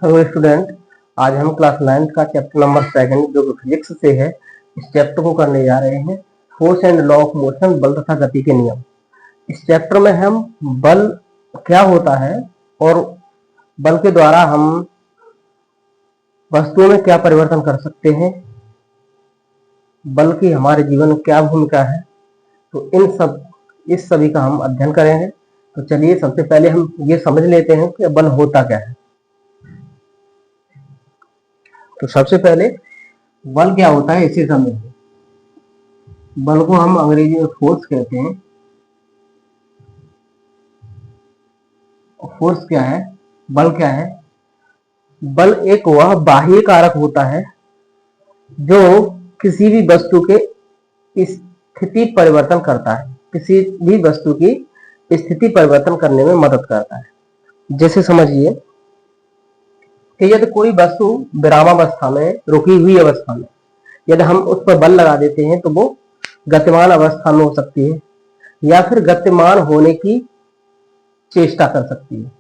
Hello student, आज हम class 9 का चैप्टर नंबर 2 जो फिजिक्स से है, इस चैप्टर को करने जा रहे हैं। Force and law of motion, बल तथा गति के नियम। इस चैप्टर में हम बल क्या होता है और बल के द्वारा हम वस्तुओं में क्या परिवर्तन कर सकते हैं, बल की हमारे जीवन में क्या भूमिका है, तो इस सभी का हम अध्ययन करेंगे। तो चलिए सबसे पहले हम ये समझ लेते हैं कि बल होता क्या है। तो सबसे पहले बल क्या होता है इसे समझेंगे। बल को हम अंग्रेजी में फोर्स कहते हैं। फोर्स क्या है, बल क्या है? बल एक वह बाह्य कारक होता है जो किसी भी वस्तु के स्थिति परिवर्तन करता है, किसी भी वस्तु की स्थिति परिवर्तन करने में मदद करता है। जैसे समझिए कि यदि कोई वस्तु विरामावस्था में, रुकी हुई अवस्था में, यदि हम उस पर बल लगा देते हैं तो वो गतिमान अवस्था में हो सकती है या फिर गतिमान होने की चेष्टा कर सकती है।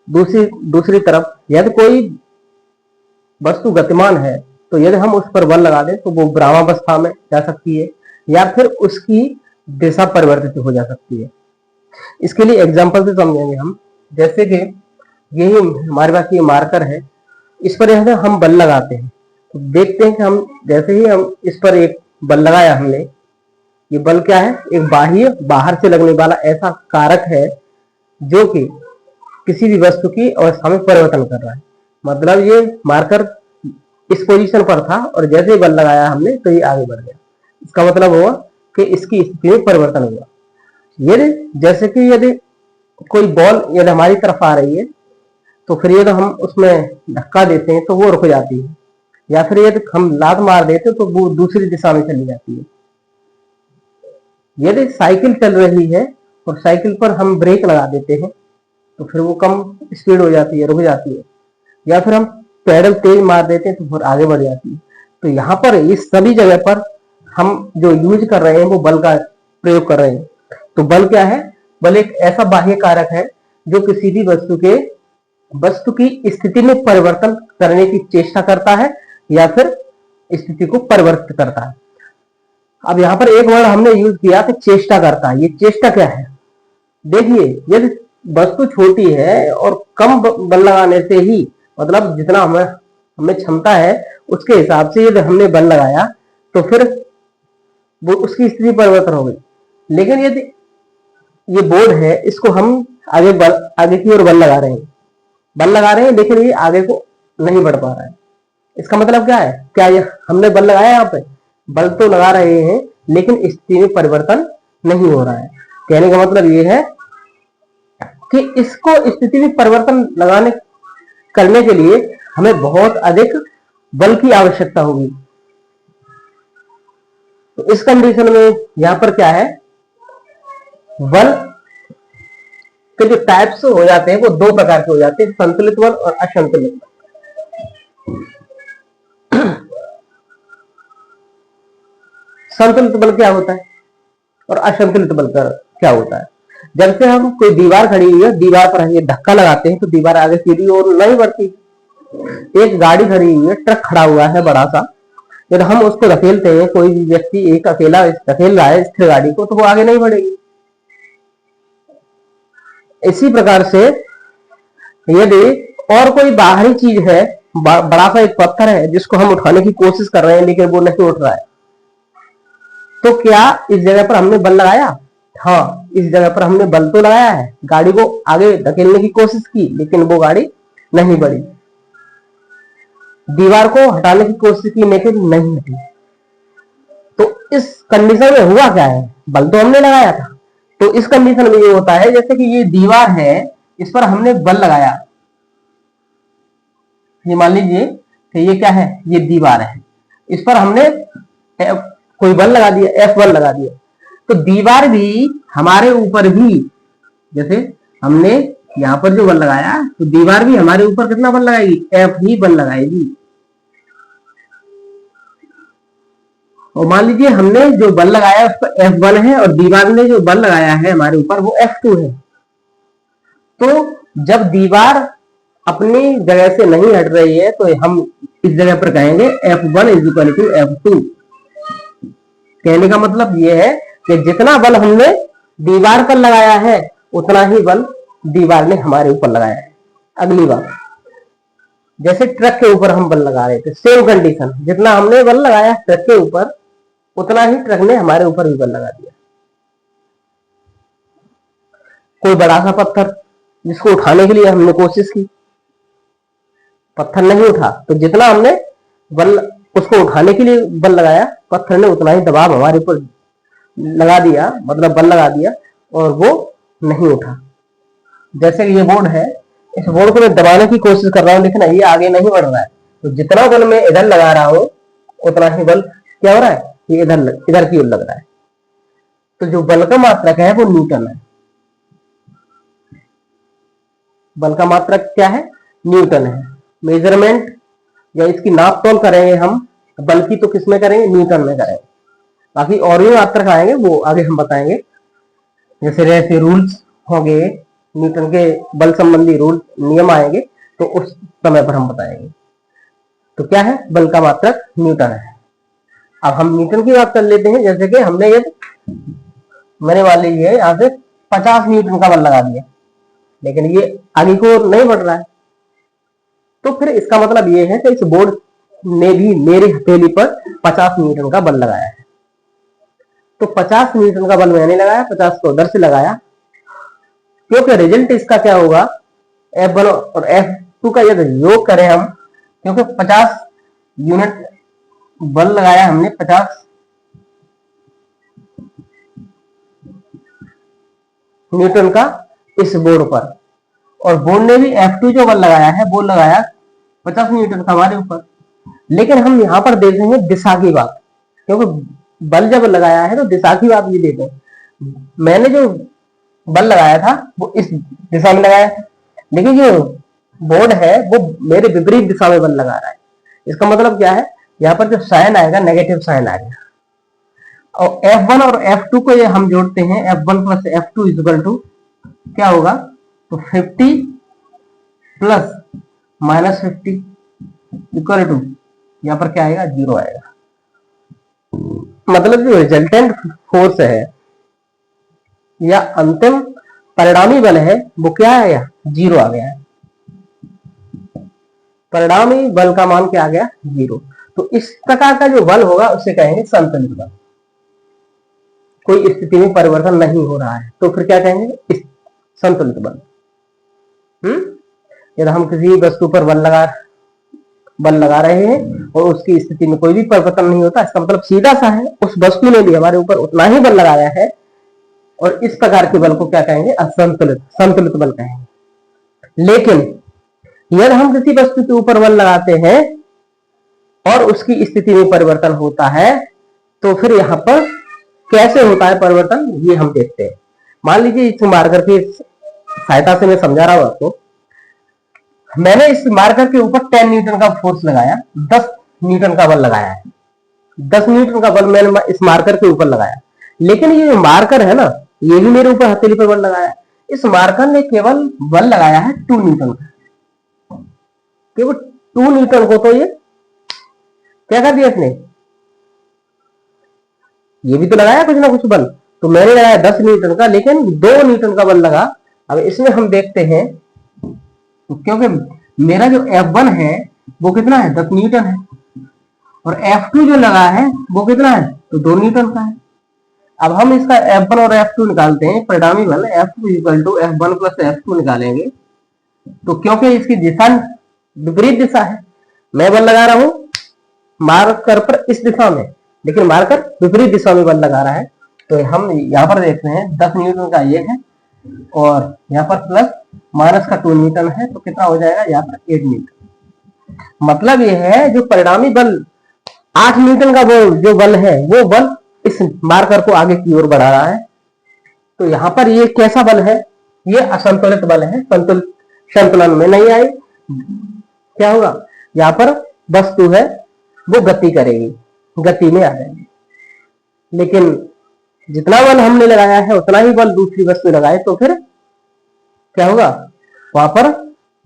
दूसरी तरफ यदि कोई वस्तु गतिमान है तो यदि हम उस पर बल लगा दें तो वो विरामावस्था में जा सकती है या फिर उसकी दिशा परिवर्तित हो जा सकती है। इसके लिए एग्जाम्पल से समझेंगे हम। जैसे कि यही हमारे पास ये मार्कर है, इस पर हम बल लगाते हैं तो देखते हैं कि हम जैसे ही हम इस पर एक बल लगाया हमने, ये बल क्या है? एक बाह्य, बाहर से लगने वाला ऐसा कारक है जो कि किसी भी वस्तु की अवस्था में परिवर्तन कर रहा है। मतलब ये मार्कर इस पोजीशन पर था और जैसे ही बल लगाया हमने तो ये आगे बढ़ गया। इसका मतलब हुआ कि इसकी स्थिति में परिवर्तन हुआ। जैसे कि यदि कोई बॉल यदि हमारी तरफ आ रही है तो फिर यदि हम उसमें धक्का देते हैं तो वो रुक जाती है, या फिर यदि हम लात मार देते तो वो दूसरी दिशा में चली जाती है। यदि साइकिल चल रही है और साइकिल पर हम ब्रेक लगा देते हैं तो फिर वो कम स्पीड हो जाती है, रुक जाती है, या फिर हम पैडल तेज मार देते हैं तो फिर आगे बढ़ जाती है। तो यहाँ पर इस सभी जगह पर हम जो यूज कर रहे हैं वो बल का प्रयोग कर रहे हैं। तो बल क्या है? बल एक ऐसा बाह्य कारक है जो किसी भी वस्तु की स्थिति में परिवर्तन करने की चेष्टा करता है या फिर स्थिति को परिवर्तित करता है। अब यहाँ पर एक वर्ड हमने यूज किया कि चेष्टा करता है। ये चेष्टा क्या है? देखिए, यदि वस्तु छोटी है और कम बल लगाने से ही, मतलब जितना हमें क्षमता है उसके हिसाब से यदि हमने बल लगाया तो फिर वो उसकी स्थिति परिवर्तन हो गई। लेकिन यदि ये बोर्ड है, इसको हम आगे की ओर बल लगा रहे हैं लेकिन ये आगे को नहीं बढ़ पा रहा है। इसका मतलब क्या है? क्या ये हमने बल लगाया? यहाँ पे बल तो लगा रहे हैं लेकिन स्थिति में परिवर्तन नहीं हो रहा है। कहने का मतलब ये है कि इसको स्थिति में परिवर्तन करने के लिए हमें बहुत अधिक बल की आवश्यकता होगी। तो इस कंडीशन में यहां पर क्या है, बल के जो टाइप्स हो जाते हैं वो दो प्रकार के हो जाते हैं, संतुलित बल और असंतुलित बल। संतुलित बल क्या होता है और असंतुलित बल क्या होता है? जब से हम कोई दीवार खड़ी हुई है, दीवार पर हम ये धक्का लगाते हैं तो दीवार आगे सीधी और नहीं बढ़ती। एक गाड़ी खड़ी हुई है, ट्रक खड़ा हुआ है बड़ा सा, जब हम उसको धकेलते हैं, कोई भी व्यक्ति एक अकेला धकेल रहा है स्थिर गाड़ी को, तो वो आगे नहीं बढ़ेगी। इसी प्रकार से यदि और कोई बाहरी चीज है, बड़ा सा एक पत्थर है जिसको हम उठाने की कोशिश कर रहे हैं लेकिन वो नहीं उठ रहा है, तो क्या इस जगह पर हमने बल लगाया? हाँ, इस जगह पर हमने बल तो लगाया है, गाड़ी को आगे धकेलने की कोशिश की लेकिन वो गाड़ी नहीं बढ़ी। दीवार को हटाने की कोशिश की लेकिन नहीं हटी। तो इस कंडीशन में हुआ क्या है? बल तो हमने लगाया था। तो इस कंडीशन में ये होता है जैसे कि ये दीवार है, इस पर हमने बल लगाया। ये मान लीजिए कि ये क्या है? ये दीवार है, इस पर हमने कोई बल लगा दिया, एफ बल लगा दिया। तो दीवार भी हमारे ऊपर भी, जैसे हमने यहां पर जो बल लगाया तो दीवार भी हमारे ऊपर कितना बल लगाएगी? एफ ही बल लगाएगी। और मान लीजिए हमने जो बल लगाया उस पर एफ बल है और दीवार ने जो बल लगाया है हमारे ऊपर वो F2 है। तो जब दीवार अपनी जगह से नहीं हट रही है तो हम इस जगह पर कहेंगे F1 is equal to F2। कहने का मतलब यह है कि जितना बल हमने दीवार पर लगाया है उतना ही बल दीवार ने हमारे ऊपर लगाया है। अगली बात, जैसे ट्रक के ऊपर हम बल लगा रहे थे, सेम कंडीशन, जितना हमने बल लगाया ट्रक के ऊपर उतना ही ट्रक ने हमारे ऊपर भी बल लगा दिया। कोई बड़ा सा पत्थर जिसको उठाने के लिए हमने कोशिश की, पत्थर नहीं उठा, तो जितना हमने बल उसको उठाने के लिए बल लगाया, पत्थर ने उतना ही दबाव हमारे ऊपर लगा दिया, मतलब बल लगा दिया, और वो नहीं उठा। जैसे ये बोर्ड है, इस बोर्ड को मैं दबाने की कोशिश कर रहा हूं लेकिन ये आगे नहीं बढ़ रहा है, तो जितना बल मैं इधर लगा रहा हूं उतना ही बल क्या हो रहा है, ये इधर की ओर लग रहा है। तो जो बल का मात्रक है वो न्यूटन है। बल का मात्रक क्या है, न्यूटन है। मेजरमेंट या इसकी नाप तोल करेंगे हम बल की तो किसमें करेंगे, न्यूटन में करेंगे। बाकी और भी मात्रक आएंगे वो आगे हम बताएंगे, जैसे ऐसे रूल्स हो गए, न्यूटन के बल संबंधी रूल नियम आएंगे तो उस समय पर हम बताएंगे। तो क्या है, बल का मात्रक न्यूटन है। अब हम न्यूटन की बात कर लेते हैं। जैसे कि हमने ये मैंने मान लीजिए यहाँ से 50 न्यूटन का बल लगा दिया, लेकिन ये आगे को नहीं बढ़ रहा है, तो फिर इसका मतलब ये है कि इस बोर्ड ने भी मेरी हथेली पर 50 न्यूटन का बल लगाया है। तो 50 न्यूटन का बल मैंने लगाया, 50 को उधर से लगाया, क्योंकि रिजल्ट इसका क्या होगा, F1 और F2 का यदि योग करें हम, क्योंकि 50 यूनिट बल लगाया हमने 50 न्यूटन का इस बोर्ड पर, और बोर्ड ने भी F2 जो बल लगाया है वो लगाया 50 न्यूटन का हमारे ऊपर। लेकिन हम यहां पर देखेंगे दिशा की बात, क्योंकि बल जब लगाया है तो दिशा की बात भी देखें। मैंने जो बल लगाया था वो इस दिशा में लगाया था, लेकिन जो बोर्ड है वो मेरे विपरीत दिशा में बल लगा रहा है। इसका मतलब क्या है, यहाँ पर जो साइन आएगा नेगेटिव साइन आएगा। और F1 और F2 को ये हम जोड़ते हैं, F1 plus F2 equal to क्या होगा, तो 50 प्लस -50 इक्वल टू यहाँ पर क्या आएगा, 0 आएगा। मतलब जो रिजल्टेंट फोर्स है या अंतिम परिणामी बल है वो क्या आया, 0 आ गया है। परिणामी बल का मान क्या आ गया, 0। तो इस प्रकार का जो बल होगा उसे कहेंगे संतुलित बल। कोई स्थिति में परिवर्तन नहीं हो रहा है तो फिर क्या कहेंगे, संतुलित बल। यदि हम किसी वस्तु पर बल लगा रहे हैं और उसकी स्थिति में कोई भी परिवर्तन नहीं होता, इसका मतलब सीधा सा है उस वस्तु ने भी हमारे ऊपर उतना ही बल लगाया है, और इस प्रकार के बल को क्या कहेंगे, संतुलित बल कहेंगे। लेकिन यदि हम किसी वस्तु के ऊपर बल लगाते हैं और उसकी स्थिति में परिवर्तन होता है तो फिर यहाँ पर कैसे होता है परिवर्तन, ये हम देखते हैं। मान लीजिए इस मार्कर की सहायता से मैं समझा रहा हूं आपको। मैंने इस मार्कर के ऊपर 10 न्यूटन का फोर्स लगाया, 10 न्यूटन का बल लगाया है, 10 न्यूटन का बल मैंने इस मार्कर के ऊपर लगाया। लेकिन ये जो मार्कर है ना, ये भी मेरे ऊपर हथेली पर बल लगाया। इस मार्कर ने केवल बल लगाया है 2 न्यूटन का, केवल 2 न्यूटन को। तो ये क्या कर दिया इसने, ये भी तो लगाया कुछ ना कुछ बल। तो मैंने लगाया 10 न्यूटन का, लेकिन 2 न्यूटन का बल लगा। अब इसमें हम देखते हैं, क्योंकि मेरा जो F1 है वो कितना है, 10 न्यूटन है, और F2 जो लगा है वो कितना है, तो 2 न्यूटन का है। अब हम इसका F1 और F2 निकालते हैं, परिणामी बल F2 equal to F1 plus F2 निकालेंगे। तो क्योंकि इसकी दिशा विपरीत दिशा है, मैं बल लगा रहा हूं मार्कर पर इस दिशा में, लेकिन मार्कर विपरीत दिशा में बल लगा रहा है। तो हम यहाँ पर देखते हैं 10 न्यूटन का ये है और यहाँ पर प्लस माइनस का 2 न्यूटन है, तो कितना हो जाएगा यहाँ पर 8 न्यूटन। मतलब ये है जो परिणामी बल 8 न्यूटन का जो बल है वो बल इस मार्कर को आगे की ओर बढ़ा रहा है। तो यहाँ पर ये कैसा बल है, ये असंतुलित बल है, संतुलन में नहीं आई। क्या होगा, यहाँ पर वस्तु है वो गति करेगी, गति में आ जाएगी। लेकिन जितना बल हमने लगाया है उतना ही बल दूसरी वस्तु लगाए तो फिर क्या होगा, वहां पर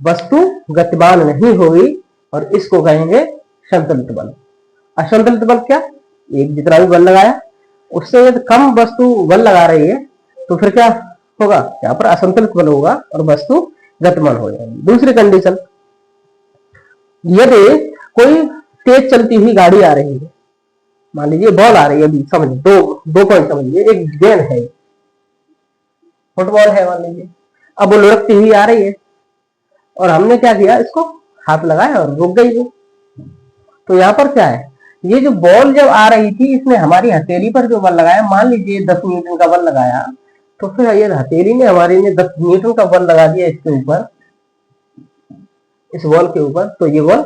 वस्तु गतिमान नहीं होगी और इसको कहेंगे संतुलित बल। असंतुलित बल क्या, एक जितना भी बल लगाया उससे यदि कम वस्तु बल लगा रही है तो फिर क्या होगा, यहाँ पर असंतुलित बल होगा और वस्तु गतिमान हो जाएगी। दूसरी कंडीशन, यदि कोई तेज चलती हुई गाड़ी आ रही है, मान लीजिए बॉल आ रही है, अभी समझ दो पॉइंट समझिए, एक गेंद है, फुटबॉल है मान लीजिए, अब वो लुढ़कती हुई आ रही है और हमने क्या किया, इसको हाथ लगाया और रुक गई वो। तो यहाँ पर क्या है, ये जो बॉल जब आ रही थी इसने हमारी हथेली पर जो बल लगाया, मान लीजिए 10 न्यूटन का बल लगाया, तो फिर ये हथेली ने हमारी ने 10 न्यूटन का बल लगा दिया इसके ऊपर, इस बॉल के ऊपर, तो ये बॉल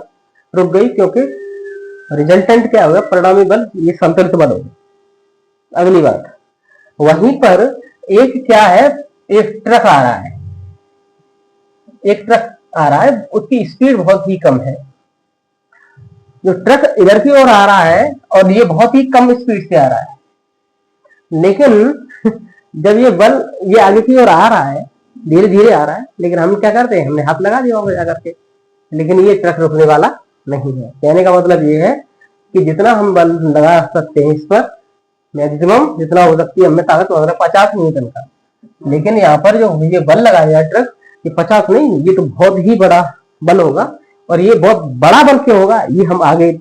रुक गई, क्योंकि रिजल्टेंट क्या होगा, परिणामी बल ये संतुलित बल होगा। अगली बात, वहीं पर एक क्या है, एक ट्रक आ रहा है, एक ट्रक आ रहा है, उसकी स्पीड बहुत ही कम है। जो ट्रक इधर की ओर आ रहा है और ये बहुत ही कम स्पीड से आ रहा है, लेकिन जब ये बल ये आगे की ओर आ रहा है, धीरे धीरे आ रहा है, लेकिन हम क्या करते हैं, हमने हाथ लगा दिया होगा जाकर के, लेकिन ये ट्रक रुकने वाला नहीं है। कहने का मतलब ये है कि जितना हम बल लगा सकते हैं इस पर, मैक्सिमम जितना हो सकती है हमें ताकत वगैरह 50 न्यूटन का, लेकिन यहाँ पर जो ये बल लगाया ट्रक, ये 50 नहीं, ये तो बहुत ही बड़ा बल होगा। और ये बहुत बड़ा बल क्यों होगा, ये हम आगे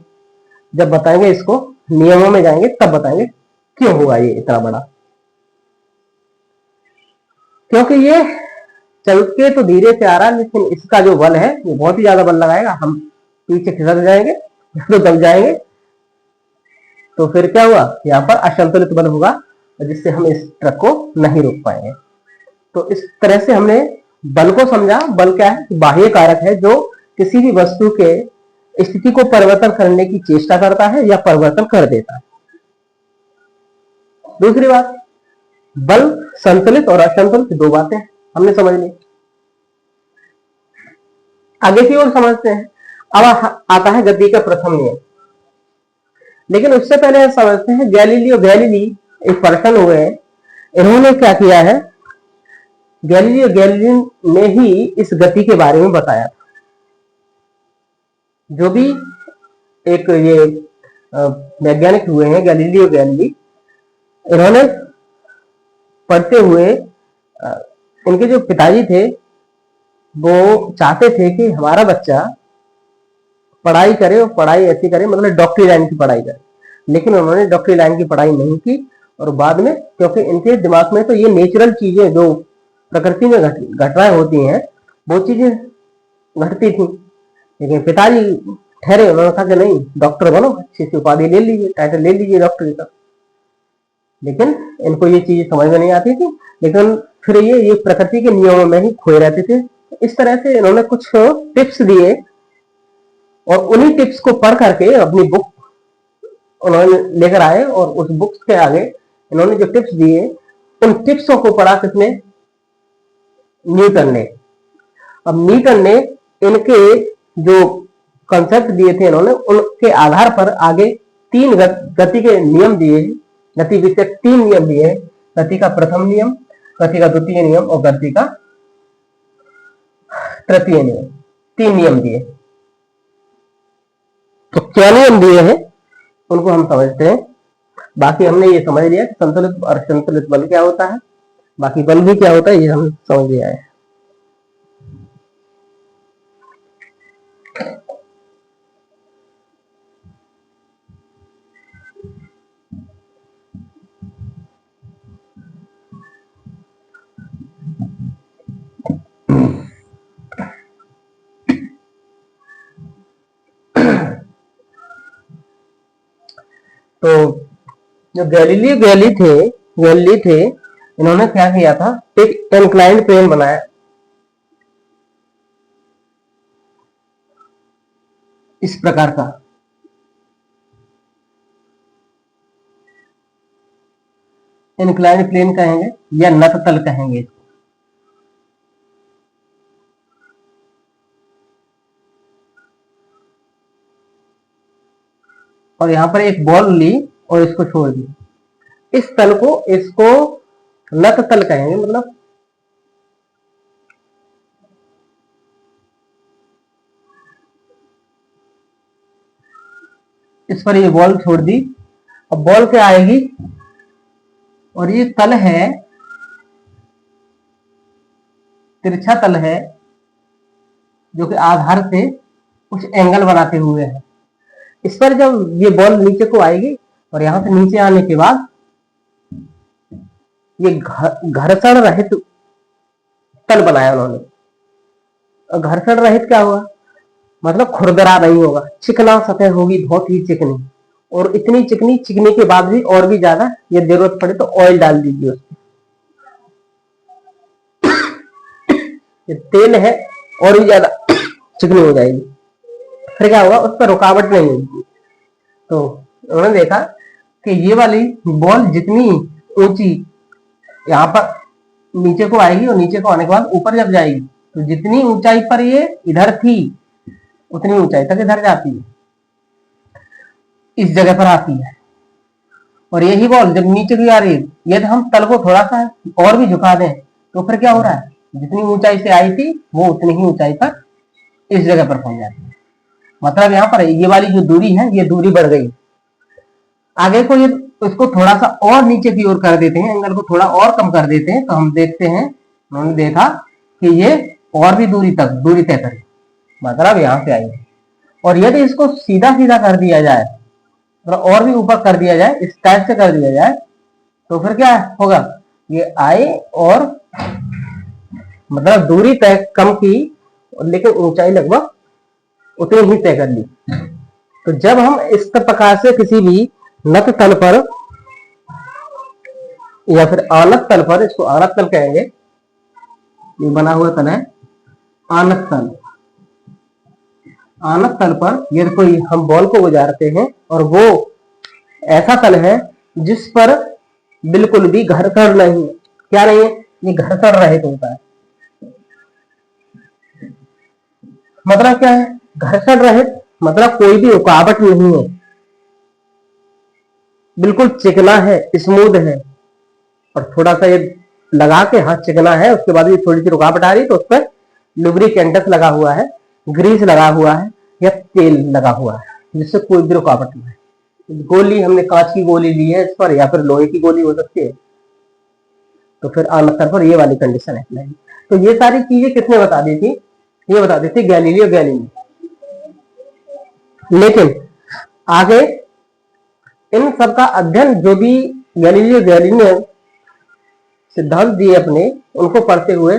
जब बताएंगे, इसको नियमों में जाएंगे तब बताएंगे क्यों होगा ये इतना बड़ा। क्योंकि ये चल के तो धीरे से आ रहा है, लेकिन इसका जो बल है वो बहुत ही ज्यादा बल लगाएगा, हम पीछे खिसक जाएंगे तो दब जाएंगे। तो फिर क्या हुआ, यहाँ पर असंतुलित बल होगा, जिससे हम इस ट्रक को नहीं रोक पाएंगे। तो इस तरह से हमने बल को समझा। बल क्या है, बाह्य कारक है जो किसी भी वस्तु के स्थिति को परिवर्तन करने की चेष्टा करता है या परिवर्तन कर देता है। दूसरी बात, बल संतुलित और असंतुलित दो बातें हमने समझ ली। आगे की ओर समझते हैं। अब आता है गति का प्रथम नियम, लेकिन उससे पहले समझते हैं गैलीलियो गैलीली एक पर्सन हुए हैं, इन्होंने क्या किया है, गैलीलियो गैलीली ने ही इस गति के बारे में बताया। जो भी एक ये वैज्ञानिक हुए हैं गैलीलियो गैलीली, इन्होंने पढ़ते हुए इनके जो पिताजी थे वो चाहते थे कि हमारा बच्चा पढ़ाई करे और पढ़ाई ऐसी करे, मतलब डॉक्टरी लाइन की पढ़ाई करे, लेकिन उन्होंने डॉक्टरी लाइन की पढ़ाई नहीं की। और बाद में क्योंकि इनके दिमाग में तो ये नेचुरल चीजें जो प्रकृति में घटनाएं होती हैं वो चीजें घटती थी, लेकिन पिताजी ठहरे, उन्होंने कहा कि नहीं डॉक्टर बनो, अच्छी सी उपाधि ले लीजिए, टाइटल ले लीजिए डॉक्टरी का। लेकिन इनको ये चीज समझ में नहीं आती थी, लेकिन फिर ये प्रकृति के नियमों में ही खोए रहते थे। इस तरह से इन्होंने कुछ टिप्स दिए और उन्हीं टिप्स को पढ़ करके अपनी बुक उन्होंने लेकर आए, और उस बुक के आगे इन्होंने जो टिप्स दिए उन टिप्सों को पढ़ा किसने, न्यूटन ने। अब न्यूटन ने इनके जो कॉन्सेप्ट दिए थे इन्होंने, उनके आधार पर आगे 3 गति के नियम दिए, गति विषयक 3 नियम दिए, गति का प्रथम नियम, गति का द्वितीय नियम और गति का तृतीय नियम, 3 नियम दिए। तो क्या नियम दिए हैं उनको हम समझते हैं। बाकी हमने ये समझ लिया कि संतुलित और असंतुलित बल क्या होता है, बाकी बल भी क्या होता है ये हम समझ लिया है। तो जो गैलीली थे इन्होंने क्या किया था, एक इंक्लाइंड प्लेन बनाया, इस प्रकार का। इंक्लाइंड प्लेन कहेंगे या नत तल कहेंगे। और यहाँ पर एक बॉल ली और इसको छोड़ दी, इस तल को, इसको नत तल कहेंगे। मतलब इस पर ये बॉल छोड़ दी। अब बॉल क्या आएगी, और ये तल है, तिरछा तल है, जो कि आधार से कुछ एंगल बनाते हुए है। इस पर जब ये बॉल नीचे को आएगी, और यहां से नीचे आने के बाद ये घर्षण रहित तल बनाया उन्होंने। घर्षण रहित क्या हुआ, मतलब खुरदरा नहीं होगा, चिकना सतह होगी, बहुत ही चिकनी, और इतनी चिकनी, चिकनी के बाद भी और भी ज्यादा ये जरूरत पड़े तो ऑयल डाल दीजिए उसमें। ये तेल है, और भी ज्यादा चिकनी हो जाएगी, फिर क्या होगा, उस पर रुकावट नहीं होगी। तो उन्होंने देखा कि ये वाली बॉल जितनी ऊंची यहाँ पर नीचे को आएगी, और नीचे को आने के बाद ऊपर जब जाएगी, तो जितनी ऊंचाई पर ये इधर थी उतनी ऊंचाई तक इधर जाती है, इस जगह पर आती है। और यही बॉल जब नीचे की आ रही है, यदि हम तल को थोड़ा सा और भी झुका दें, तो फिर क्या हो रहा है, जितनी ऊंचाई से आई थी वो उतनी ही ऊंचाई पर इस जगह पर पहुंच जाती है। मतलब यहाँ पर ये वाली जो दूरी है, ये दूरी बढ़ गई। आगे को ये इसको थोड़ा सा और नीचे की ओर कर देते हैं, एंगल को थोड़ा और कम कर देते हैं, तो हम देखते हैं, उन्होंने देखा कि ये और भी दूरी तय करे, मतलब यहाँ से आई। और यदि इसको सीधा सीधा कर दिया जाए, और भी ऊपर कर दिया जाए, इस टाइप से कर दिया जाए, तो फिर क्या होगा, ये आए और मतलब दूरी तय कम की, लेकिन ऊंचाई लगभग उतनी ही तय कर ली। तो जब हम इस प्रकार से किसी भी नत तल पर या फिर आनत तल पर, इसको आनत तल कहेंगे, ये बना हुआ तल है आनत तल। आनत तल पर यदि कोई हम बॉल को गुजारते हैं, और वो ऐसा तल है जिस पर बिल्कुल भी घर्षण नहीं है, क्या नहीं है, ये घर्षण रहित होता है। मतलब क्या है घर्षण रहित, मतलब कोई भी रुकावट नहीं है, बिल्कुल चिकना है, स्मूथ है। और थोड़ा सा ये लगा के हाथ चिकना है, उसके बाद भी थोड़ी सी रुकावट आ रही, तो उस पर लुब्रिकेंटस लगा हुआ है, ग्रीस लगा हुआ है, या तेल लगा हुआ है, जिससे कोई भी रुकावट नहीं है। गोली हमने कांच की गोली ली है इस पर, या फिर लोहे की गोली हो सकती है, तो फिर आमतौर पर ये वाली कंडीशन है। तो ये सारी चीजें किसने बता दी थी, ये बता दी थी गैलीलियो गैलीली। लेकिन आगे इन सब का अध्ययन जो भी गैलीलियो गैलीली ने सिद्धांत दिए अपने, उनको पढ़ते हुए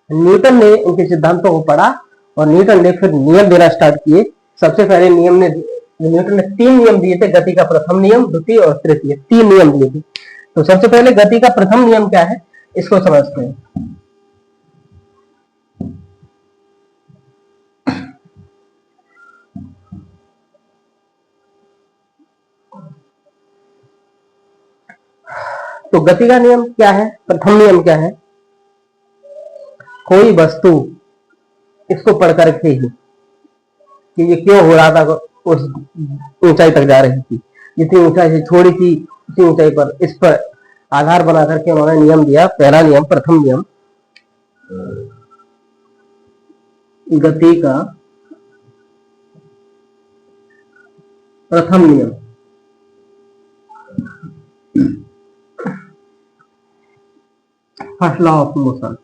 न्यूटन ने उनके सिद्धांतों को पढ़ा, और न्यूटन ने फिर नियम देना स्टार्ट किए। सबसे पहले न्यूटन ने 3 नियम दिए थे, गति का प्रथम नियम, द्वितीय और तृतीय, 3 नियम दिए थे। तो सबसे पहले गति का प्रथम नियम क्या है, इसको समझते हैं। तो गति का नियम क्या है, प्रथम नियम क्या है, कोई वस्तु इसको पढ़ करके ही कि ये क्यों हो रहा था, उस ऊंचाई तक जा रही थी, जितनी ऊंचाई से छोड़ी थी उसी ऊंचाई पर, इस पर आधार बना करके उन्होंने नियम दिया। पहला नियम, प्रथम नियम, गति का प्रथम नियम। First law of motion.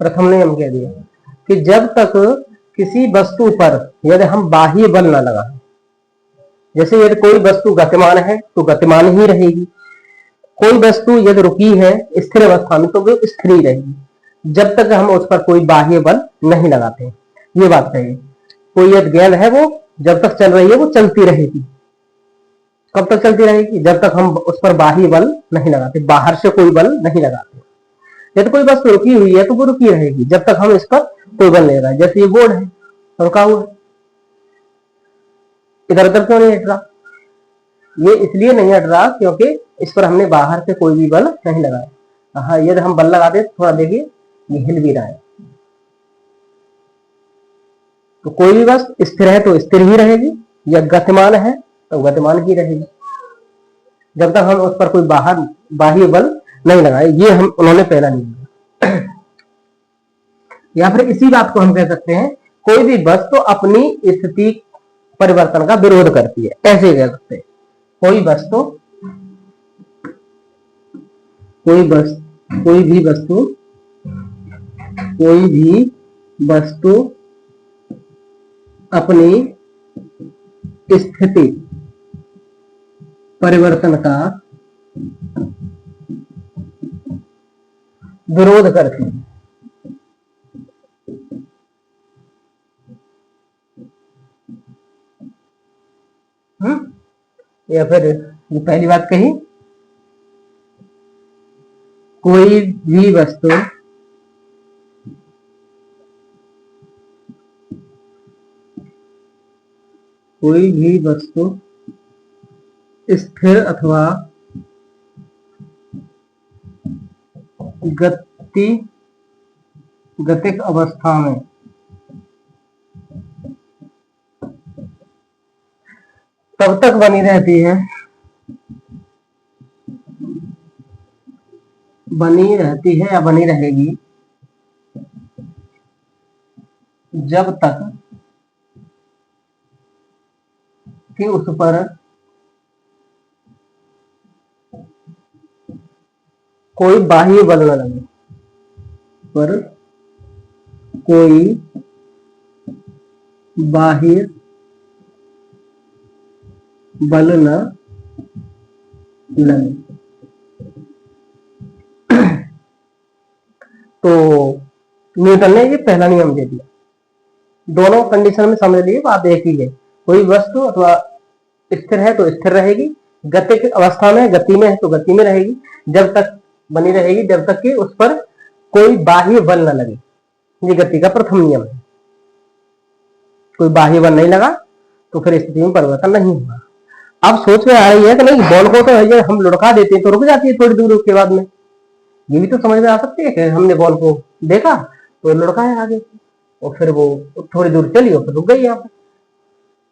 प्रथम नियम कह दिया कि जब तक किसी वस्तु पर यदि हम बाह्य बल न लगाएं, जैसे यदि कोई वस्तु गतिमान है तो गतिमान ही रहेगी, कोई वस्तु यदि रुकी है स्थिर अवस्था में तो वो स्थिर ही रहेगी, जब तक हम उस पर कोई बाह्य बल नहीं लगाते। ये बात सही है। कोई यदि गेंद है, वो जब तक चल रही है वो चलती रहेगी। कब तक चलती रहेगी, जब तक हम उस पर बाह्य बल नहीं लगाते, बाहर से कोई बल नहीं लगाते। यदि कोई वस्तु रुकी हुई है तो वो रुकी रहेगी जब तक हम इस पर कोई बल नहीं लगाए। जैसे ये बोर्ड है, रुका हुआ है, इधर उधर क्यों नहीं हट रहा, ये इसलिए नहीं हट रहा क्योंकि इस पर हमने बाहर से कोई भी बल नहीं लगाया। हाँ, यदि हम बल लगाते थोड़ा देखिए ये हिल भी रहा है। तो कोई भी वस्तु स्थिर है तो स्थिर ही रहेगी, या गतिमान है तो गतिमान ही रहेगी, जब तक हम उस पर कोई बाहर बाह्य बल नहीं लगाए, ये हम उन्होंने पहला नियम दिया। या फिर इसी बात को हम कह सकते हैं, कोई भी वस्तु अपनी स्थिति परिवर्तन का विरोध करती है, ऐसे कह सकते हैं। कोई वस्तु कोई भी वस्तु अपनी स्थिति परिवर्तन का विरोध करती है। या फिर ये पहली बात कही, कोई भी वस्तु स्थिर अथवा गतिक अवस्था में तब तक बनी रहती है या बनी रहेगी जब तक कि उस पर कोई बाह्य बल न लगे, तो न्यूटन ने ये पहला नियम दे दिया। दोनों कंडीशन में समझ लिए बात एक ही है, कोई वस्तु अथवा स्थिर है तो स्थिर रहेगी, गतिक अवस्था में गति में है तो गति में रहेगी, जब तक बनी रहेगी जब तक कि उस पर कोई बाह्य बल न लगे। ये गति का प्रथम नियम है। कोई बाह्य बल नहीं लगा तो फिर स्थिति में परिवर्तन नहीं होगा। अब सोच में आ रही है कि नहीं, बॉल को तो ये हम लुढ़का देते हैं तो रुक जाती है थोड़ी दूर के बाद में। ये भी तो समझ में आ सकती है कि हमने बॉल को देखा तो लुढ़काया आगे और फिर वो थोड़ी दूर चली और फिर रुक गई, यहाँ पर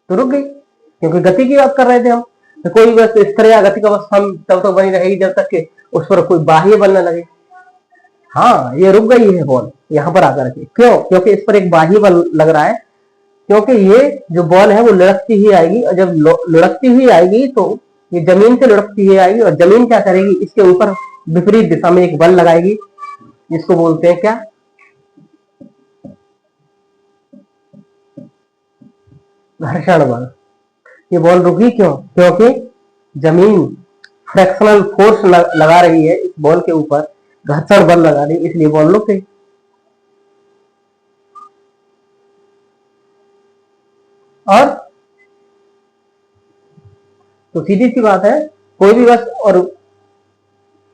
तो रुक गई, क्योंकि गति की बात कर रहे थे हम। तो कोई बस स्थिर या गति की अवस्था तब तक बनी रहेगी जब तक कि उस पर कोई बाह्य बल न लगे। हाँ, ये रुक गई है बॉल यहाँ पर आकर के, क्यों? क्योंकि इस पर एक बाह्य बल लग रहा है, क्योंकि ये जो बॉल है वो लुढ़कती ही आएगी, और जब लुढ़कती हुई आएगी तो ये जमीन से लुढ़कती हुई आएगी, और जमीन क्या करेगी, इसके ऊपर विपरीत दिशा में एक बल लगाएगी, जिसको बोलते हैं क्या? घर्षण बल। ये बॉल रुकी क्यों? क्योंकि जमीन फ्रैक्शनल फोर्स लगा रही है इस बॉल के ऊपर, घर्षण बल लगा रही, इसलिए बॉल रुक गई। और तो सीधी सी बात है, कोई भी वस्तु और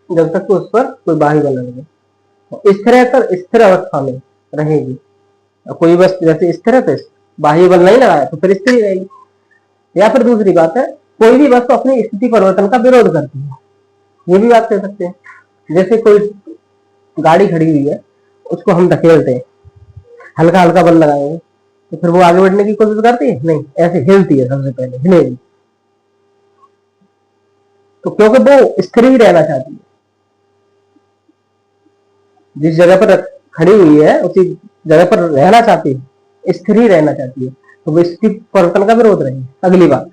जब तक तो उस पर कोई बाह्य बल न लगे स्थिर अवस्था में रहेगी। कोई वस्तु जैसे स्थिर है तो बाह्य बल नहीं लगाया तो फिर स्थिर ही रहेगी। या फिर दूसरी बात है, कोई भी वस्तु अपनी स्थिति परिवर्तन का विरोध करती है, ये भी बात कह सकते हैं। जैसे कोई गाड़ी खड़ी हुई है, उसको हम धकेलते हैं, हल्का हल्का बल लगाएंगे तो फिर वो आगे बढ़ने की कोशिश करती है? नहीं, ऐसे हिलती है, सबसे पहले हिलेगी। तो क्योंकि वो स्थिर ही रहना चाहती है, जिस जगह पर खड़ी हुई है उसी जगह पर रहना चाहती है, स्थिर ही रहना चाहती है, तो वो स्थिति परिवर्तन का विरोध रहेगी। अगली बात,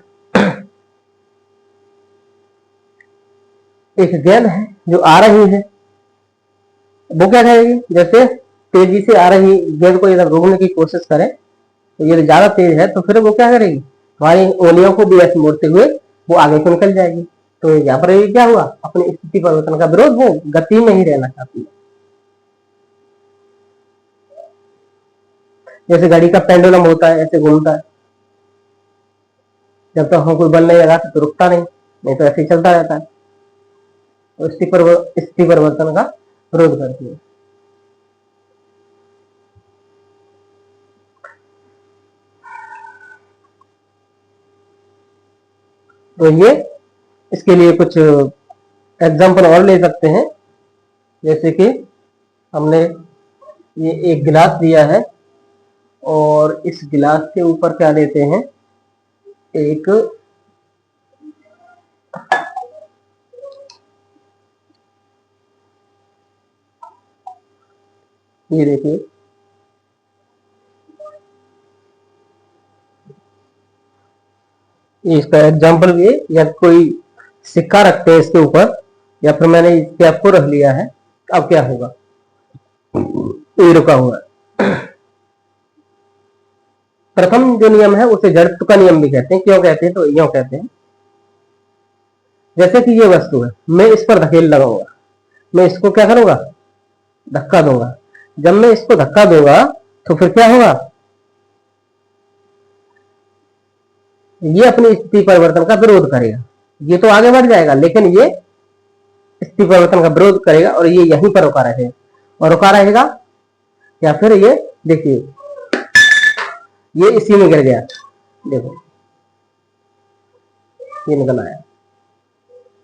एक गेंद है जो आ रही है, वो क्या करेगी? जैसे तेजी से आ रही गेंद को अगर रोकने की कोशिश करें तो ये ज्यादा तेज है तो फिर वो क्या करेगी? हमारी उंगलियों को भी ऐसे मोड़ते हुए वो आगे को निकल जाएगी। तो यहाँ पर ये क्या हुआ? अपनी स्थिति परिवर्तन का विरोध, वो गति में ही रहना चाहती है। जैसे घड़ी का पेंडुलम होता है, ऐसे घूमता है, जब तक हम कोई बल नहीं लगाते तो रुकता नहीं तो ऐसे ही चलता रहता है। तो स्थिति परिवर्तन का विरोध करती है। तो ये इसके लिए कुछ एग्जाम्पल और ले सकते हैं, जैसे कि हमने ये एक गिलास दिया है और इस गिलास के ऊपर क्या लेते हैं? एक ये देखिए, ये इसका एग्जाम्पल भी है, या कोई सिक्का रखते हैं इसके ऊपर, या फिर मैंने इस कैप को रख लिया है, अब क्या होगा, ये रुका हुआ है। प्रथम जो नियम है उसे जड़त्व का नियम भी कहते हैं। क्यों कहते हैं, तो यूं कहते हैं, जैसे कि ये वस्तु है, मैं इस पर धकेल लगाऊंगा, मैं इसको क्या करूंगा, धक्का दूंगा। जब मैं इसको धक्का दूंगा तो फिर क्या होगा, ये अपनी स्थिति परिवर्तन का विरोध करेगा। ये तो आगे बढ़ जाएगा, लेकिन ये स्थिति परिवर्तन का विरोध करेगा और ये यहीं पर रुका रहेगा, और रुका रहेगा, या फिर ये देखिए, ये इसी में गिर गया, देखो ये निकल आया।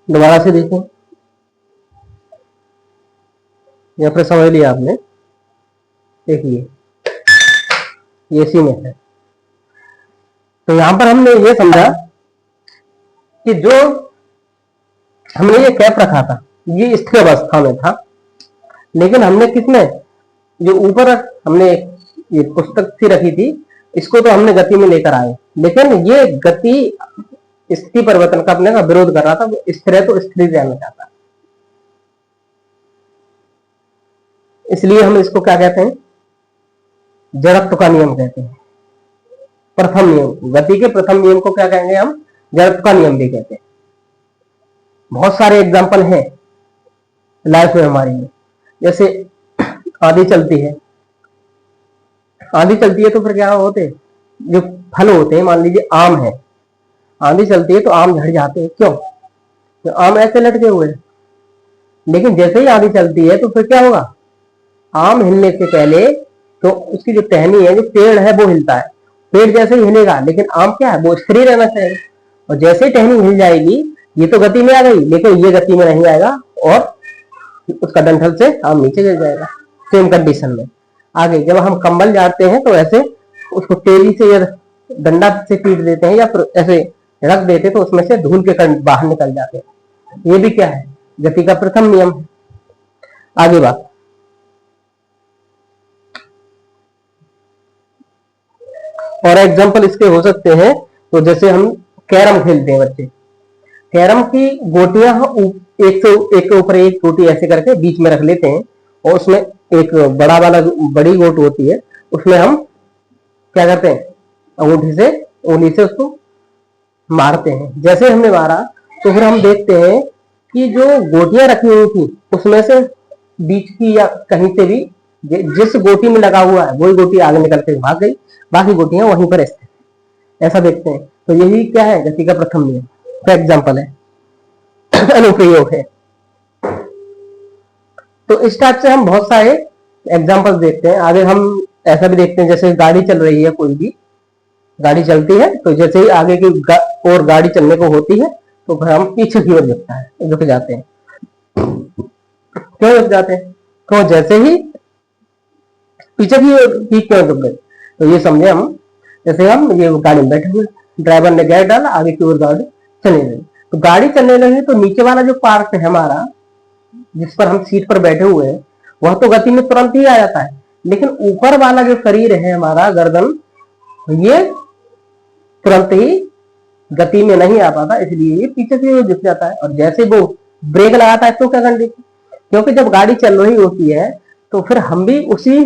दोबारा से देखो, या फिर समझ लिया आपने, देखिए ये इसी में है। तो यहां पर हमने ये समझा कि जो हमने ये कैप रखा था ये स्थिर अवस्था में था, लेकिन हमने किसमें, जो ऊपर हमने ये पुस्तक सी रखी थी, इसको तो हमने गति में लेकर आए, लेकिन ये गति स्थिति परिवर्तन का अपने का विरोध कर रहा था। स्थिर है तो स्थिर रहना चाहता है, इसलिए हम इसको क्या कहते हैं, जड़त्व का नियम कहते हैं। प्रथम नियम, गति के प्रथम नियम को क्या कहेंगे हम, जड़त्व का नियम भी कहते हैं। बहुत सारे एग्जाम्पल हैं लाइफ में हमारी में, जैसे आंधी चलती है, आंधी चलती है तो फिर क्या होते हैं, जो फल होते हैं, मान लीजिए आम है, आंधी चलती है तो आम झड़ जाते हैं। क्यों, तो आम ऐसे लटके हुए हैं, लेकिन जैसे ही आंधी चलती है तो फिर क्या होगा, आम हिलने से पहले तो उसकी जो टहनी है, जो पेड़ है, वो हिलता है। पेड़ जैसे ही हिलेगा, लेकिन आम क्या है, वो स्थिर रहना चाहिए, और जैसे ही टहनी हिल जाएगी, ये तो गति में आ गई, लेकिन ये गति में नहीं आएगा और उसका डंठल से आम नीचे गिर जाएगा। सेम कंडीशन में आगे जब हम कंबल झाड़ते हैं तो ऐसे उसको तेजी से या डंडा से पीट देते हैं, या फिर ऐसे रख देते, तो उसमें से धूल के कण बाहर निकल जाते हैं। ये भी क्या है, गति का प्रथम नियम है। आगे बात, और एग्जाम्पल इसके हो सकते हैं, तो जैसे हम कैरम खेलते हैं बच्चे, कैरम की गोटियां एक के ऊपर एक गोटी ऐसे करके बीच में रख लेते हैं, और उसमें एक बड़ा वाला बड़ी गोट होती है, उसमें हम क्या करते हैं, अंगूठी से उंगली से उसको मारते हैं। जैसे हमने मारा तो फिर हम देखते हैं कि जो गोटियां रखी हुई थी उसमें से बीच की या कहीं से भी जिस गोटी में लगा हुआ है वही गोटी आगे निकल के भाग गई, बाकी गोटियां वहीं पर स्थित, ऐसा देखते हैं। तो यही क्या है, गति का प्रथम नियम का एग्जाम्पल है, अनुप्रयोग है। तो इस टाइप से हम बहुत सारे एग्जाम्पल देखते हैं। आगे हम ऐसा भी देखते हैं, जैसे गाड़ी चल रही है, कोई भी गाड़ी चलती है, तो जैसे ही आगे की और गाड़ी चलने को होती है तो फिर हम पीछे की ओर झुक जाते हैं। क्यों झुक जाते हैं, तो जैसे ही पीछे की ओर क्यों झुक गए, तो ये समझे हम, जैसे हम ये गाड़ी में बैठे हुए, ड्राइवर ने गियर डाला, आगे की ओर गाड़ी चलने लगी, तो गाड़ी चलने लगी तो नीचे वाला जो पार्ट है हमारा, जिस पर हम सीट पर बैठे हुए हैं, वह तो गति में तुरंत ही आ जाता है, लेकिन ऊपर वाला जो शरीर है हमारा, गर्दन, ये तुरंत ही गति में नहीं आ पाता, इसलिए ये पीछे की ओर झुक जाता है। और जैसे वो ब्रेक लगाता है तो क्या कंडीशन, क्योंकि जब गाड़ी चल रही होती है तो फिर हम भी उसी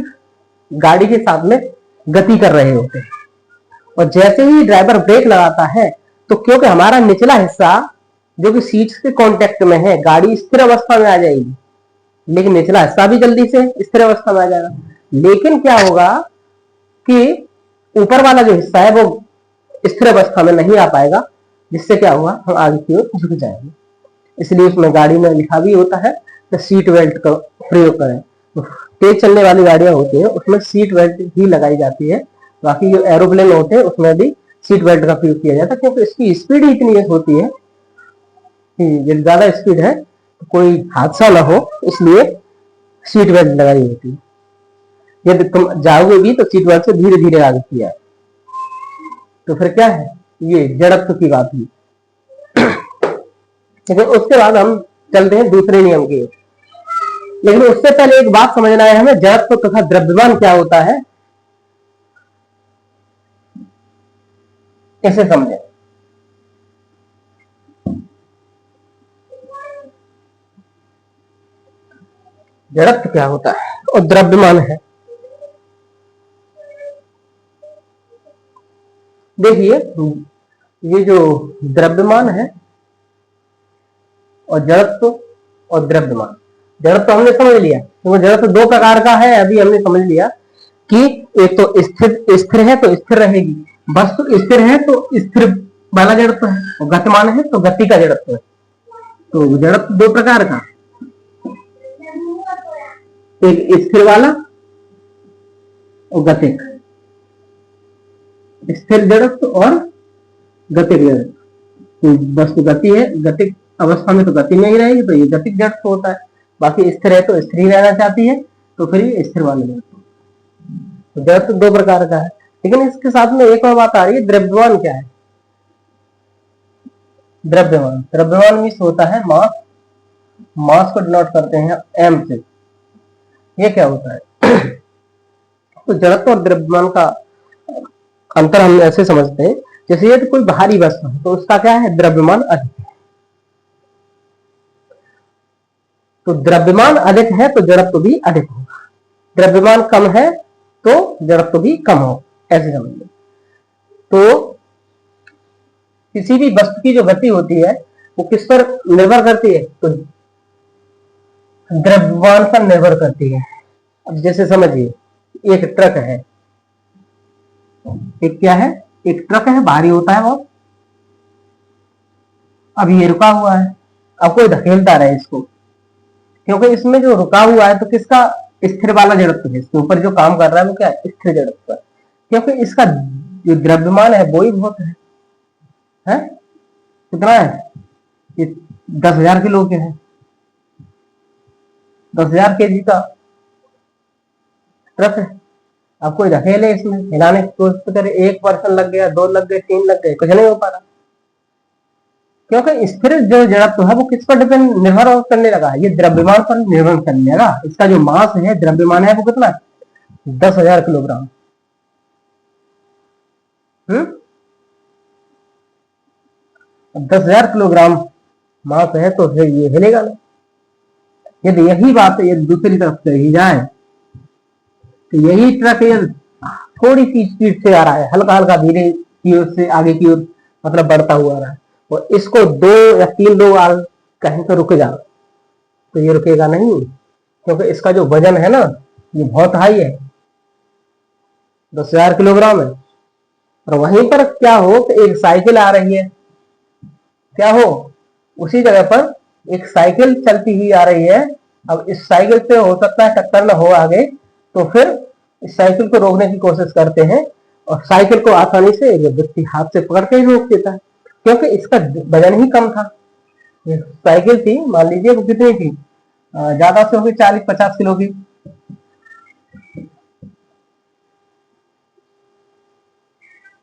गाड़ी के साथ में गति कर रहे होते हैं, और जैसे ही ड्राइवर ब्रेक लगाता है तो क्योंकि हमारा निचला हिस्सा जो कि सीट के कांटेक्ट में है, गाड़ी स्थिर अवस्था में आ जाएगी, लेकिन निचला हिस्सा भी जल्दी से स्थिर अवस्था में आ जाएगा। लेकिन क्या होगा कि ऊपर वाला जो हिस्सा है वो स्थिर अवस्था में नहीं आ पाएगा, जिससे क्या होगा, हम आगे की ओर झुक जाएंगे। इसलिए उसमें गाड़ी में लिखा भी होता है कि सीट बेल्ट का प्रयोग करें। तो तेज चलने वाली गाड़ियां होती हैं उसमें सीट बेल्ट ही लगाई जाती है, बाकी जो एरोप्लेन होते हैं उसमें भी सीट बेल्ट का प्रयोग किया जाता है, क्योंकि इसकी स्पीड ही इतनी होती है कि ज्यादा स्पीड है तो कोई हादसा ना हो, इसलिए सीट बेल्ट लगाई होती है। यदि तुम जाओगे भी तो सीट बेल्ट से धीरे धीरे आगे किया है। तो फिर क्या है, ये जड़त्व की बात हुई। लेकिन उसके बाद हम चलते हैं दूसरे नियम की। लेकिन उससे पहले एक बात समझना है हमें, जड़त्व तथा द्रव्यमान क्या होता है, कैसे समझे। जड़त्व क्या होता है और द्रव्यमान है। देखिए, ये जो द्रव्यमान है और जड़त्व और द्रव्यमान, जड़त्व हमने समझ लिया, तो जड़त्व दो प्रकार का है, अभी हमने समझ लिया कि एक तो स्थिर स्थिर है तो स्थिर रहेगी, वस्तु स्थिर है तो स्थिर वाला जड़त्व है, और गतिमान है तो गति का जड़त्व है। तो जड़त्व दो प्रकार का, एक स्थिर वाला और गतिक, स्थिर जड़त्व और गतिक जड़त्व। तो वस्तु गति है, गतिक अवस्था में तो गति में ही रहेगी, तो ये गतिक जड़त्व होता है। बाकी स्थिर है तो स्थिर ही रहना चाहती है, तो फिर ये स्थिर वाला जड़त्व। तो जड़त्व दो प्रकार का है, लेकिन इसके साथ में एक और बात आ रही है, द्रव्यमान क्या है। द्रव्यमान, द्रव्यमान मीन्स होता है मास, मास को डिनोट करते हैं एम से। ये क्या होता है तो जड़त्व और द्रव्यमान का अंतर हम ऐसे समझते हैं, जैसे ये तो कोई बाहरी वस्तु है तो उसका क्या है, द्रव्यमान अधिक है। तो द्रव्यमान अधिक है तो जड़त्व भी अधिक होगा, द्रव्यमान कम है तो जड़त्व भी कम हो, ऐसे समझिए। तो किसी भी वस्तु की जो गति होती है वो किस पर निर्भर करती है, तो द्रव्यमान पर निर्भर करती है। अब जैसे समझिए, एक ट्रक है, एक क्या है, एक ट्रक है, भारी होता है बहुत, अब ये रुका हुआ है, अब कोई धकेलता रहे इसको, क्योंकि इसमें जो रुका हुआ है तो किसका, स्थिर वाला जड़त्व है, इसके ऊपर जो काम कर रहा है वो क्या है, स्थिर जड़त्व है, क्योंकि इसका जो द्रव्यमान है वो ही बहुत है? कितना है, ये 10,000 किलो के है, 10,000 केजी का ट्रक है। अब कोई धकेले इसमें, हिलाने की कोशिश करे, एक पर्सन लग गया, दो लग गए, तीन लग गए, कुछ नहीं हो पा रहा, क्योंकि स्थिर जो जड़त्व है वो किस पर डिपेंड निर्भर करने लगा है, ये द्रव्यमान पर निर्भर करने लगा। इसका जो मास है, द्रव्यमान है, वो कितना, 10,000 किलोग्राम। 10,000 किलोग्राम मास है तो फिर ये हिलेगा ना। यदि यही बात है यदि दूसरी तरफ से ही जाए, तो यही ट्रक यदि थोड़ी सी स्पीड से आ रहा है, हल्का हल्का धीरे की ओर से आगे की ओर मतलब बढ़ता हुआ आ रहा है, और इसको दो या तीन लोग कहें तो रुक जाओ, तो ये रुकेगा नहीं, क्योंकि इसका जो वजन है ना ये बहुत हाई है, 10,000 किलोग्राम है। और वहीं पर क्या हो कि एक साइकिल आ रही है, क्या हो, उसी जगह पर एक साइकिल चलती हुई आ रही है, अब इस साइकिल से हो सकता है टक्कर न हो आगे, तो फिर इस साइकिल को रोकने की कोशिश करते हैं, और साइकिल को आसानी से व्यक्ति हाथ से पकड़ के ही रोक देता है, क्योंकि इसका वजन ही कम था। ये साइकिल थी, मान लीजिए वो कितनी थी, ज्यादा से होगी 40-50 किलो की,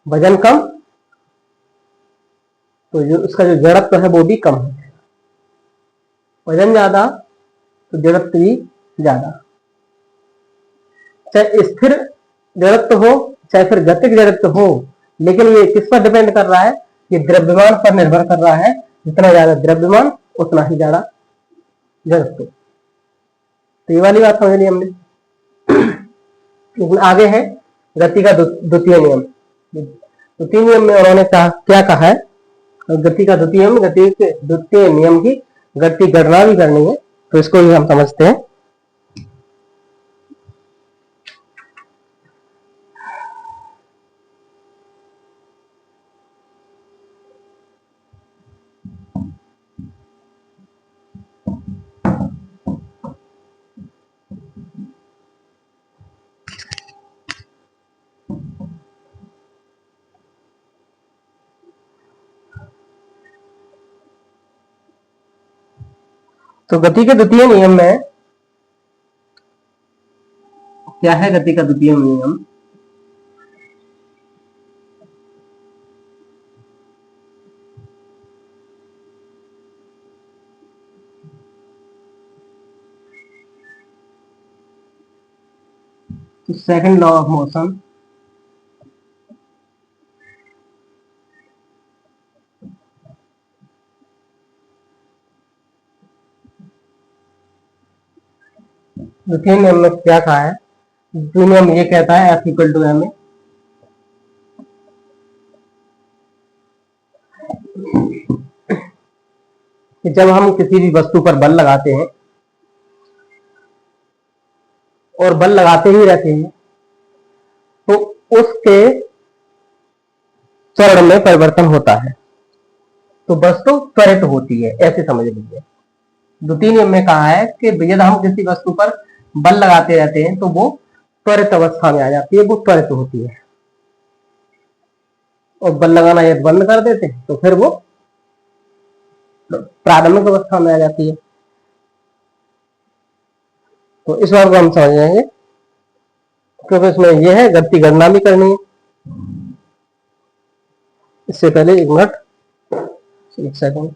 वजन कम, तो जो उसका जो जड़त्व है वो भी कम है, वजन ज्यादा तो जड़त्व भी ज्यादा। चाहे स्थिर जड़त्व हो चाहे फिर गतिक जड़त्व हो, लेकिन ये किस पर डिपेंड कर रहा है, ये द्रव्यमान पर निर्भर कर रहा है, जितना ज्यादा द्रव्यमान उतना ही ज्यादा जड़त्व। तो ये वाली बात समझ ली हमने। लेकिन आगे है गति का द्वितीय नियम। द्वितीय नियम में उन्होंने क्या कहा है, गति का द्वितीय नियम की गति गणना भी करनी है, तो इसको भी हम समझते हैं। तो गति के द्वितीय नियम में क्या है, गति का द्वितीय नियम, तो सेकंड लॉ ऑफ मोशन द्वितीय नियम में क्या कहा है? द्वितीय नियम ये कहता है F equal to M A, कि जब हम किसी भी वस्तु पर बल लगाते हैं और बल लगाते ही रहते हैं तो उसके त्वरण में परिवर्तन होता है, तो वस्तु त्वरित होती है, ऐसे समझ लीजिए। द्वितीय नियम में कहा है कि यदि हम किसी वस्तु पर बल लगाते रहते हैं तो वो त्वरित अवस्था में आ जाती है, वो त्वरित होती है। और बल लगाना यदि बंद कर देते हैं तो फिर वो प्रारंभिक अवस्था में आ जाती है। तो इस बात को हम समझ जाएंगे, क्योंकि इसमें यह है गति गणना भी करनी है। इससे पहले 1 मिनट 1 सेकंड